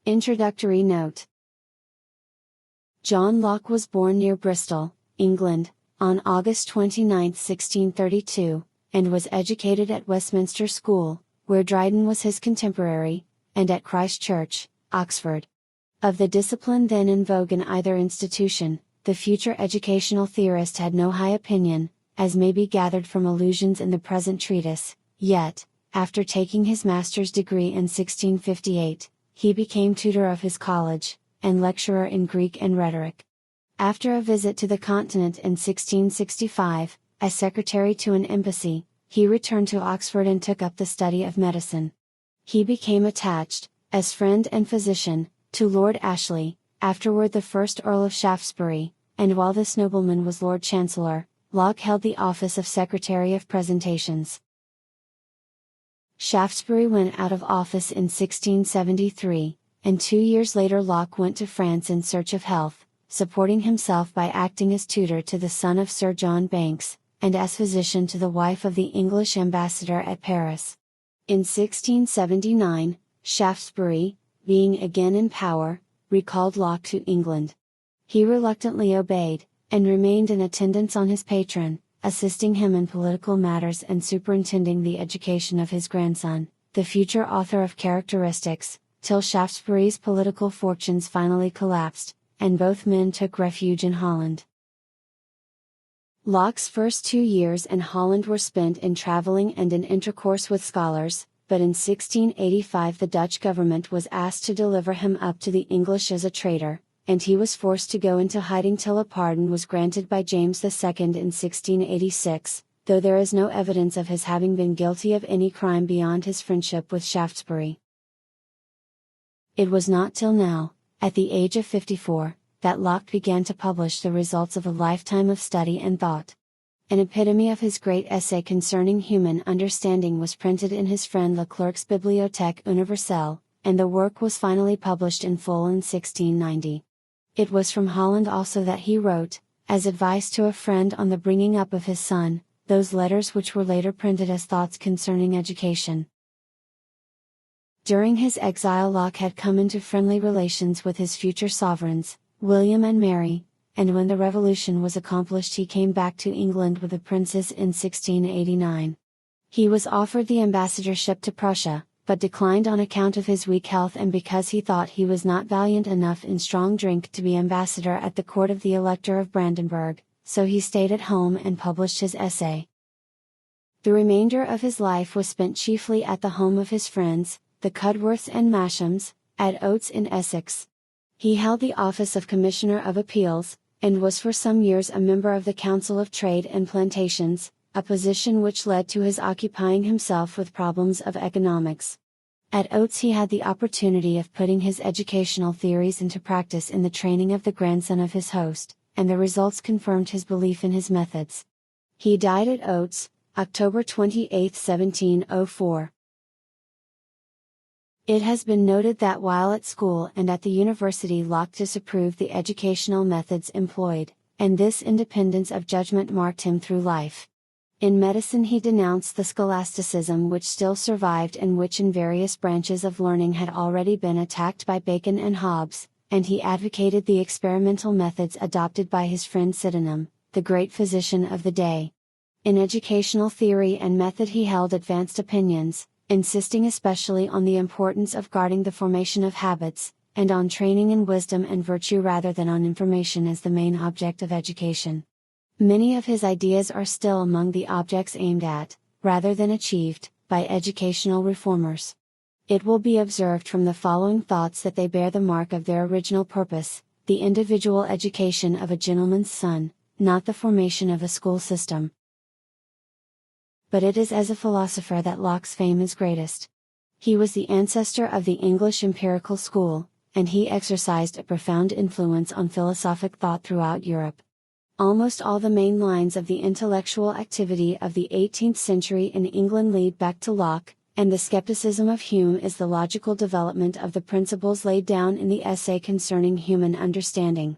Introductory note. John Locke was born near Bristol, England, on August 29, 1632, and was educated at Westminster School, where Dryden was his contemporary, and at Christ Church, Oxford. Of the discipline then in vogue in either institution, the future educational theorist had no high opinion, as may be gathered from allusions in the present treatise, yet, after taking his master's degree in 1658, he became tutor of his college, and lecturer in Greek and rhetoric. After a visit to the continent in 1665, as secretary to an embassy, he returned to Oxford and took up the study of medicine. He became attached, as friend and physician, to Lord Ashley, afterward the first Earl of Shaftesbury, and while this nobleman was Lord Chancellor, Locke held the office of Secretary of Presentations. Shaftesbury went out of office in 1673, and 2 years later Locke went to France in search of health, supporting himself by acting as tutor to the son of Sir John Banks, and as physician to the wife of the English ambassador at Paris. In 1679, Shaftesbury, being again in power, recalled Locke to England. He reluctantly obeyed, and remained in attendance on his patron, assisting him in political matters and superintending the education of his grandson, the future author of Characteristics, till Shaftesbury's political fortunes finally collapsed, and both men took refuge in Holland. Locke's first 2 years in Holland were spent in traveling and in intercourse with scholars, but in 1685 the Dutch government was asked to deliver him up to the English as a traitor, and he was forced to go into hiding till a pardon was granted by James II in 1686, though there is no evidence of his having been guilty of any crime beyond his friendship with Shaftesbury. It was not till now, at the age of 54, that Locke began to publish the results of a lifetime of study and thought. An epitome of his great essay concerning human understanding was printed in his friend Leclerc's Bibliothèque Universelle, and the work was finally published in full in 1690. It was from Holland also that he wrote, as advice to a friend on the bringing up of his son, those letters which were later printed as thoughts concerning education. During his exile Locke had come into friendly relations with his future sovereigns, William and Mary, and when the Revolution was accomplished he came back to England with the princes in 1689. He was offered the ambassadorship to Prussia, but declined on account of his weak health and because he thought he was not valiant enough in strong drink to be ambassador at the court of the Elector of Brandenburg, so he stayed at home and published his essay. The remainder of his life was spent chiefly at the home of his friends, the Cudworths and Mashams, at Oates in Essex. He held the office of Commissioner of Appeals, and was for some years a member of the Council of Trade and Plantations, a position which led to his occupying himself with problems of economics. At Oates he had the opportunity of putting his educational theories into practice in the training of the grandson of his host, and the results confirmed his belief in his methods. He died at Oates, October 28, 1704. It has been noted that while at school and at the university Locke disapproved the educational methods employed, and this independence of judgment marked him through life. In medicine he denounced the scholasticism which still survived and which in various branches of learning had already been attacked by Bacon and Hobbes, and he advocated the experimental methods adopted by his friend Sydenham, the great physician of the day. In educational theory and method he held advanced opinions, insisting especially on the importance of guarding the formation of habits, and on training in wisdom and virtue rather than on information as the main object of education. Many of his ideas are still among the objects aimed at, rather than achieved, by educational reformers. It will be observed from the following thoughts that they bear the mark of their original purpose, the individual education of a gentleman's son, not the formation of a school system. But it is as a philosopher that Locke's fame is greatest. He was the ancestor of the English empirical school, and he exercised a profound influence on philosophic thought throughout Europe. Almost all the main lines of the intellectual activity of the 18th century in England lead back to Locke, and the skepticism of Hume is the logical development of the principles laid down in the essay concerning human understanding.